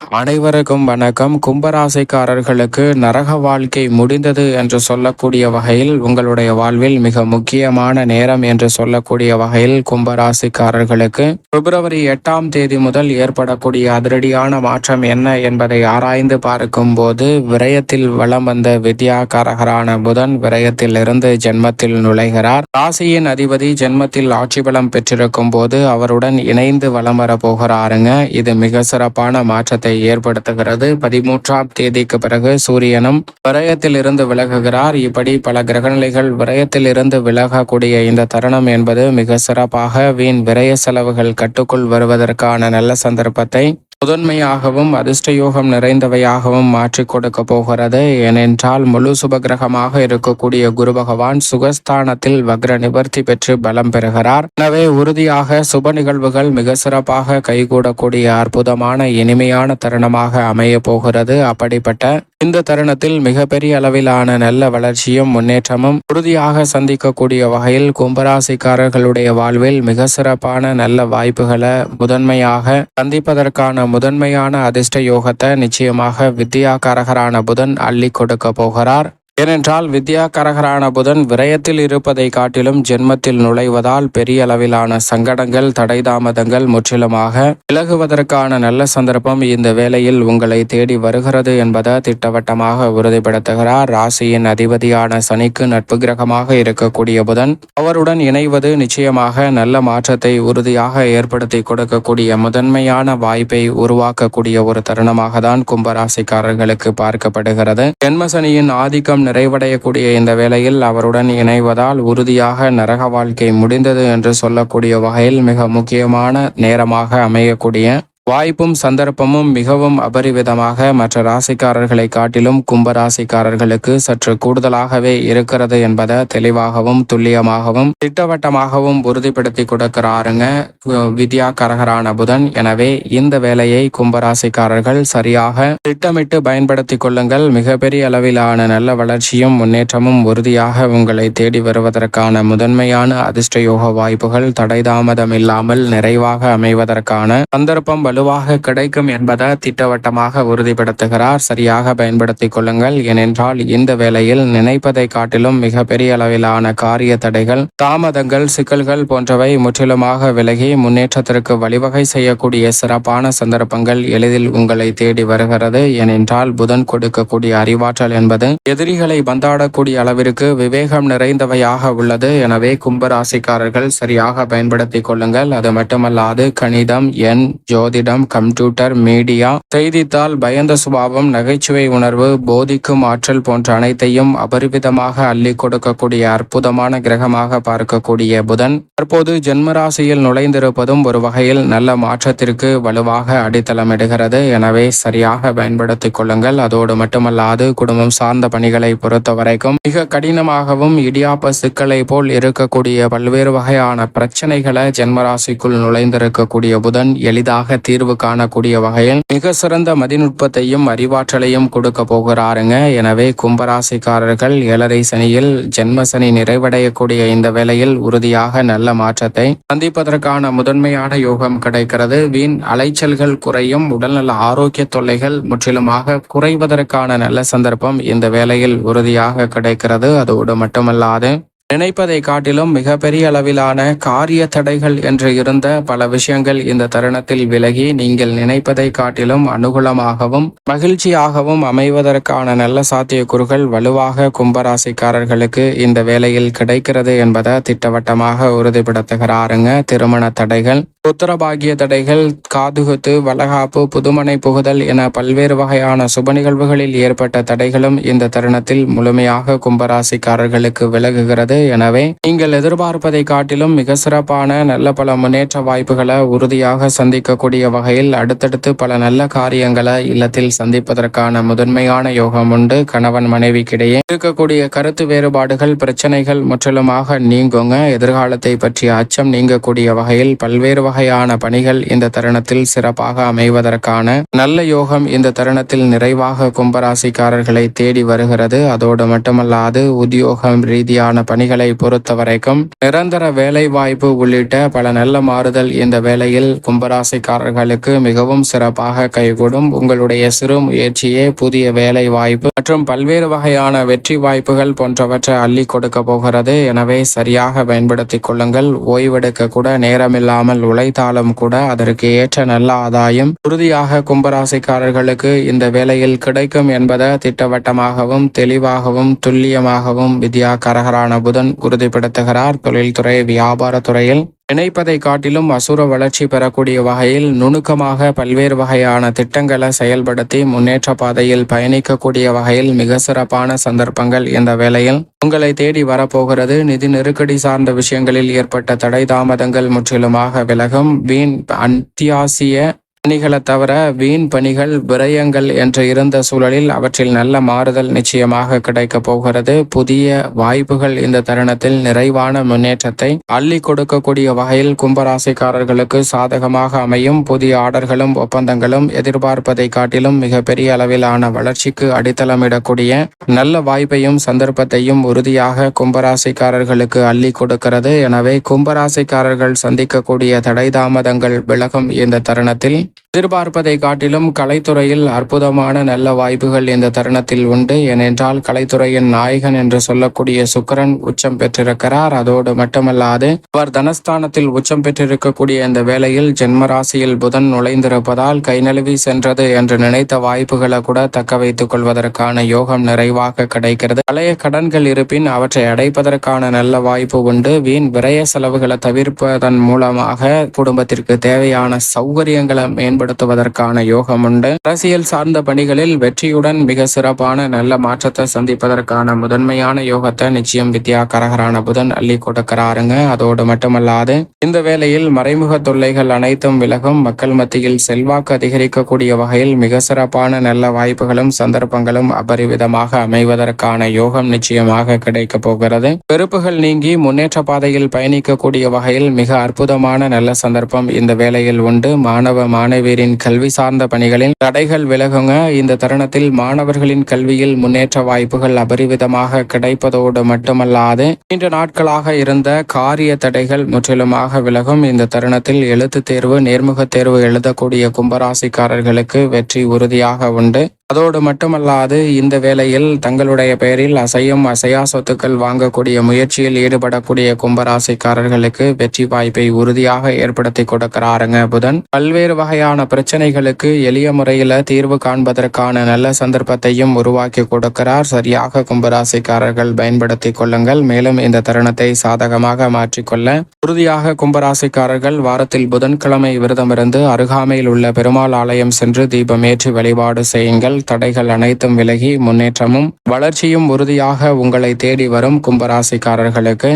அனைவருக்கும் வணக்கம். கும்பராசிக்காரர்களுக்கு நரக வாழ்க்கை முடிந்தது என்று சொல்லக்கூடிய வகையில் உங்களுடைய வாழ்வில் மிக முக்கியமான நேரம் என்று சொல்லக்கூடிய வகையில் கும்பராசிக்காரர்களுக்கு பிப்ரவரி 8ஆம் தேதி முதல் ஏற்படக்கூடிய அதிரடியான மாற்றம் என்ன என்பதை ஆராய்ந்து பார்க்கும் போது விரயத்தில் வலம் வந்த வித்யாகாரகரான புதன் விரயத்தில் இருந்து ஜென்மத்தில் நுழைகிறார். ராசியின் அதிபதி ஜென்மத்தில் ஆட்சி பலம் பெற்றிருக்கும் போது அவருடன் இணைந்து வலம் வர போகிறாருங்க. இது மிக சிறப்பான மாற்றத்தை ஏற்படுத்துகிறது. 13ஆம் தேதிக்கு பிறகு சூரியனும் விரயத்தில் இருந்து விலகுகிறார். இப்படி பல கிரகநிலைகள் விரயத்தில் இருந்து விலகக்கூடிய இந்த தருணம் என்பது மிக சிறப்பாக வீண் விரய செலவுகள் கட்டுக்குள் வருவதற்கான நல்ல சந்தர்ப்பத்தை முதன்மையாகவும் அதிர்ஷ்டயோகம் நிறைந்தவையாகவும் மாற்றிக் கொடுக்க போகிறது. ஏனென்றால் முழு சுபகிரகமாக இருக்கக்கூடிய குரு பகவான் சுகஸ்தானத்தில் வக்ர நிவர்த்தி பெற்று பலம் பெறுகிறார். எனவே உறுதியாக சுப நிகழ்வுகள் மிக சிறப்பாக கைகூடக்கூடிய அற்புதமான இனிமையான தருணமாக அமைய போகிறது. அப்படிப்பட்ட இந்த தருணத்தில் மிகப்பெரிய அளவிலான நல்ல வளர்ச்சியும் முன்னேற்றமும் உறுதியாக சந்திக்கக்கூடிய வகையில் கும்பராசிக்காரர்களுடைய வாழ்வில் மிக சிறப்பான நல்ல வாய்ப்புகளை முதன்மையாக சந்திப்பதற்கான முதன்மையான அதிர்ஷ்ட யோகத்தை நிச்சயமாக வித்யாகாரகரான புதன் அள்ளி கொடுக்க போகிறார். ஏனென்றால் வித்யாகாரகரான புதன் விரயத்தில் இருப்பதை காட்டிலும் ஜென்மத்தில் நுழைவதால் பெரிய அளவிலான சங்கடங்கள் தடை தாமதங்கள் முற்றிலுமாக விலகுவதற்கான நல்ல சந்தர்ப்பம் இந்த வேளையில் உங்களை தேடி வருகிறது என்பதை திட்டவட்டமாக உறுதிப்படுத்துகிறார். ராசியின் அதிபதியான சனிக்கு நட்பு கிரகமாக இருக்கக்கூடிய புதன் அவருடன் இணைவது நிச்சயமாக நல்ல மாற்றத்தை உறுதியாக ஏற்படுத்தி கொடுக்கக்கூடிய முதன்மையான வாய்ப்பை உருவாக்கக்கூடிய ஒரு தருணமாக தான் கும்பராசிக்காரர்களுக்கு பார்க்கப்படுகிறது. ஜென்மசனியின் ஆதிக்கம் நிறைவடையக்கூடிய இந்த வேளையில் அவருடன் இணைவதால் உறுதியாக நரக வாழ்க்கை முடிந்தது என்று சொல்லக்கூடிய வகையில் மிக முக்கியமான நேரமாக அமையக்கூடிய வாய்ப்பும் சந்தர்ப்பமும் மிகவும் அபரிவிதமாக மற்ற ராசிக்காரர்களை காட்டிலும் கும்பராசிக்காரர்களுக்கு சற்று கூடுதலாகவே இருக்கிறது என்பதை தெளிவாகவும் துல்லியமாகவும் திட்டவட்டமாகவும் உறுதிப்படுத்தி கொடுக்கிறாருங்க வித்யாகாரகரான புதன். எனவே இந்த வேலையை கும்பராசிக்காரர்கள் சரியாக திட்டமிட்டு பயன்படுத்தி கொள்ளுங்கள். மிகப்பெரிய அளவிலான நல்ல வளர்ச்சியும் முன்னேற்றமும் உறுதியாக உங்களை தேடி வருவதற்கான முதன்மையான அதிர்ஷ்ட யோக வாய்ப்புகள் தடை தாமதம் இல்லாமல் நிறைவாக அமைவதற்கான சந்தர்ப்பம் வலுவாக கிடைக்கும் என்பதை திட்டவட்டமாக உறுதிப்படுத்துகிறார். சரியாக பயன்படுத்திக் கொள்ளுங்கள். ஏனென்றால் இந்த வேளையில் நினைப்பதை காட்டிலும் மிகப்பெரிய அளவிலான காரிய தடைகள் தாமதங்கள் சிக்கல்கள் போன்றவை முற்றிலுமாக விலகி முன்னேற்றத்திற்கு வழிவகை செய்யக்கூடிய சிறப்பான சந்தர்ப்பங்கள் எளிதில் உங்களை தேடி வருகிறது. ஏனென்றால் புதன் கொடுக்கக்கூடிய அறிவாற்றல் என்பது எதிரிகளை பந்தாடக்கூடிய அளவிற்கு விவேகம் நிறைந்தவையாக உள்ளது. எனவே கும்பராசிக்காரர்கள் சரியாக பயன்படுத்திக் கொள்ளுங்கள். அது மட்டுமல்லாது கணிதம், எண், ஜோதிடம், கம்ப்யூட்டர், மீடியா, செய்தித்தாள், பயந்த சுபாவம், நகைச்சுவை உணர்வு, போதிக்கும் ஆற்றல் போன்ற அனைத்தையும் அபரிவிதமாக அள்ளி கொடுக்கக்கூடிய அற்புதமான கிரகமாக பார்க்கக்கூடிய புதன் தற்போது ஜென்மராசியில் நுழைந்திருப்பதும் ஒரு வகையில் நல்ல மாற்றத்திற்கு வலுவாக அடித்தளமிடுகிறது. எனவே சரியாக பயன்படுத்திக் கொள்ளுங்கள். அதோடு மட்டுமல்லாது குடும்பம் சார்ந்த பணிகளை பொறுத்த வரைக்கும் மிக கடினமாகவும் இடியாப்ப சிக்கலை போல் இருக்கக்கூடிய பல்வேறு வகையான பிரச்சனைகளை ஜென்மராசிக்குள் நுழைந்திருக்கக்கூடிய புதன் எளிதாக தீர்வு காணக்கூடிய வகையில் மிக சிறந்த மதிநுட்பத்தையும் அறிவாற்றலையும் கொடுக்க போகிறாருங்க. எனவே கும்பராசிக்காரர்கள் 7.5 சனியில் ஜென்ம சனி நிறைவடையக்கூடிய இந்த வேளையில் உறுதியாக நல்ல மாற்றத்தை சந்திப்பதற்கான முதன்மையான யோகம் கிடைக்கிறது. வீண் அலைச்சல்கள் குறையும். உடல்நல ஆரோக்கிய தொல்லைகள் முற்றிலுமாக குறைவதற்கான நல்ல சந்தர்ப்பம் இந்த வேளையில் உறுதியாக கிடைக்கிறது. அதோடு மட்டுமல்லாது நினைப்பதை காட்டிலும் மிகப்பெரிய அளவிலான காரிய தடைகள் என்று இருந்த பல விஷயங்கள் இந்த தருணத்தில் விலகி நீங்கள் நினைப்பதை காட்டிலும் அனுகூலமாகவும் மகிழ்ச்சியாகவும் அமைவதற்கான நல்ல சாத்தியக்கூறுகள் வலுவாக கும்பராசிக்காரர்களுக்கு இந்த வேளையில் கிடைக்கிறது என்பதை திட்டவட்டமாக உறுதிப்படுத்துகிறாருங்க. திருமண தடைகள், புத்திரபாகிய தடைகள், காதுகுத்து, வளகாப்பு, புதுமனை புகுதல் என பல்வேறு வகையான சுப நிகழ்வுகளில் ஏற்பட்ட தடைகளும் இந்த தருணத்தில் முழுமையாக கும்பராசிக்காரர்களுக்கு விலகுகிறது. எனவே நீங்கள் எதிர்பார்ப்பதை காட்டிலும் மிக சிறப்பான நல்ல பல முன்னேற்ற வாய்ப்புகளை உறுதியாக சந்திக்கக்கூடிய வகையில் அடுத்தடுத்து பல நல்ல காரியங்களை இல்லத்தில் சந்திப்பதற்கான முதன்மையான யோகம் உண்டு. கணவன் மனைவிக்கிடையே இருக்கக்கூடிய கருத்து வேறுபாடுகள் பிரச்சனைகள் முற்றிலுமாக நீங்குங்க. எதிர்காலத்தை பற்றிய அச்சம் நீங்கக்கூடிய வகையில் பல்வேறு வகையான பணிகள் இந்த தருணத்தில் சிறப்பாக அமைவதற்கான நல்ல யோகம் இந்த தருணத்தில் நிறைவாக கும்பராசிக்காரர்களை தேடி வருகிறது. அதோடு மட்டுமல்லாது உத்தியோகம் ரீதியான பணிகளை பொறுத்த வரைக்கும் நிரந்தர வேலை வாய்ப்பு உள்ளிட்ட பல நல்ல மாறுதல் இந்த வேளையில் கும்பராசிக்காரர்களுக்கு மிகவும் சிறப்பாக கைகூடும். உங்களுடைய சிறு முயற்சியே புதிய வேலை வாய்ப்பு மற்றும் பல்வேறு வகையான வெற்றி வாய்ப்புகள் போன்றவற்றை அள்ளி கொடுக்க போகிறது. எனவே சரியாக பயன்படுத்திக் கொள்ளுங்கள். ஓய்வெடுக்க கூட நேரமில்லாமல் உழைத்தாலும் கூட அதற்கு ஏற்ற நல்ல ஆதாயம் உறுதியாக கும்பராசிக்காரர்களுக்கு இந்த வேளையில் கிடைக்கும் என்பதை திட்டவட்டமாகவும் தெளிவாகவும் துல்லியமாகவும் வித்யா கரகரான புதன் உறுதிப்படுத்துகிறார். தொழில்துறை வியாபாரத்துறையில் நினைப்பதை காட்டிலும் அசுர வளர்ச்சி பெறக்கூடிய வகையில் நுணுக்கமாக பல்வேறு வகையான திட்டங்களை செயல்படுத்தி முன்னேற்ற பாதையில் பயணிக்கக்கூடிய வகையில் மிக சிறப்பான சந்தர்ப்பங்கள் இந்த வேளையில் உங்களை தேடி வரப்போகிறது. நிதி நெருக்கடி சார்ந்த விஷயங்களில் ஏற்பட்ட தடை தாமதங்கள் முற்றிலுமாக விலகும். வீண் அத்தியாவசிய பணிகளை தவிர வீண் பணிகள் விரயங்கள் என்று இருந்த சூழலில் அவற்றில் நல்ல மாறுதல் நிச்சயமாக கிடைக்க போகிறது. புதிய வாய்ப்புகள் இந்த தருணத்தில் நிறைவான முன்னேற்றத்தை அள்ளி கொடுக்கக்கூடிய வகையில் கும்பராசிக்காரர்களுக்கு சாதகமாக அமையும். புதிய ஆர்டர்களும் ஒப்பந்தங்களும் எதிர்பார்ப்பதை காட்டிலும் மிகப்பெரிய அளவிலான வளர்ச்சிக்கு அடித்தளமிடக்கூடிய நல்ல வாய்ப்பையும் சந்தர்ப்பத்தையும் உறுதியாக கும்பராசிக்காரர்களுக்கு அள்ளி கொடுக்கிறது. எனவே கும்பராசிக்காரர்கள் சந்திக்கக்கூடிய தடை தாமதங்கள் விலகும் இந்த தருணத்தில் எதிர்பார்ப்பதை காட்டிலும் கலைத்துறையில் அற்புதமான நல்ல வாய்ப்புகள் இந்த தருணத்தில் உண்டு. ஏனென்றால் கலைத்துறையின் நாயகன் என்று சொல்லக்கூடிய சுக்கிரன் உச்சம் பெற்றிருக்கிறார். அதோடு மட்டுமல்லாது அவர் தனஸ்தானத்தில் உச்சம் பெற்றிருக்கக்கூடிய இந்த வேளையில் ஜென்மராசியில் புதன் நுழைந்திருப்பதால் கை நழுவி சென்றது என்று நினைத்த வாய்ப்புகளை கூட தக்க வைத்துக் கொள்வதற்கான யோகம் நிறைவாக கிடைக்கிறது. பழைய கடன்கள் இருப்பின் அவற்றை அடைப்பதற்கான நல்ல வாய்ப்பு உண்டு. வீண் விரய செலவுகளை தவிர்ப்பதன் மூலமாக குடும்பத்திற்கு தேவையான சௌகரியங்களை மேம்படுத்துவதற்கான யோகம் உண்டு. அரசியல் சார்ந்த பணிகளில் வெற்றியுடன் மிக சிறப்பான நல்ல மாற்றத்தை சந்திப்பதற்கான முதன்மையான யோகத்தை நிச்சயம் வித்யா கரகரான புதன் அள்ளி கொடுக்கிறாருங்க. அதோடு மட்டுமல்லாது இந்த வேளையில் மறைமுக தொல்லைகள் அனைத்தும் விலகும். மக்கள் மத்தியில் செல்வாக்கு அதிகரிக்கக்கூடிய வகையில் மிக சிறப்பான நல்ல வாய்ப்புகளும் சந்தர்ப்பங்களும் அபரிவிதமாக அமைவதற்கான யோகம் நிச்சயமாக கிடைக்க போகிறது. வெறுப்புகள் நீங்கி முன்னேற்ற பாதையில் பயணிக்கக்கூடிய வகையில் மிக அற்புதமான நல்ல சந்தர்ப்பம் இந்த வேளையில் உண்டு. மாணவியரின் கல்வி சார்ந்த பணிகளில் தடைகள் விலகுங்க. இந்த தருணத்தில் மாணவர்களின் கல்வியில் முன்னேற்ற வாய்ப்புகள் அபரிவிதமாக கிடைப்பதோடு மட்டுமல்லாது நீண்ட நாட்களாக இருந்த காரிய தடைகள் முற்றிலுமாக விலகும். இந்த தருணத்தில் எழுத்து தேர்வு நேர்முக தேர்வு எழுதக்கூடிய கும்பராசிக்காரர்களுக்கு வெற்றி உறுதியாக உண்டு. அதோடு மட்டுமல்லாது இந்த வேளையில் தங்களுடைய பெயரில் அசையும் அசையா சொத்துக்கள் வாங்கக்கூடிய முயற்சியில் ஈடுபடக்கூடிய கும்பராசிக்காரர்களுக்கு வெற்றி வாய்ப்பை உறுதியாக ஏற்படுத்தி கொடுக்கிறாருங்க புதன். பல்வேறு வகையான பிரச்சனைகளுக்கு எளிய முறையில் தீர்வு காண்பதற்கான நல்ல சந்தர்ப்பத்தையும் உருவாக்கி கொடுக்கிறார். சரியாக கும்பராசிக்காரர்கள் பயன்படுத்தி கொள்ளுங்கள். மேலும் இந்த தருணத்தை சாதகமாக மாற்றிக்கொள்ள உறுதியாக கும்பராசிக்காரர்கள் வாரத்தில் புதன்கிழமை விரதமிருந்து அருகாமையில் உள்ள பெருமாள் ஆலயம் சென்று தீபமேற்றி வழிபாடு செய்யுங்கள். தடைகள் அனைத்தும் விலகி முன்னேற்றமும் வளர்ச்சியும் உறுதியாக உங்களை தேடி வரும் கும்பராசிக்காரர்களுக்கு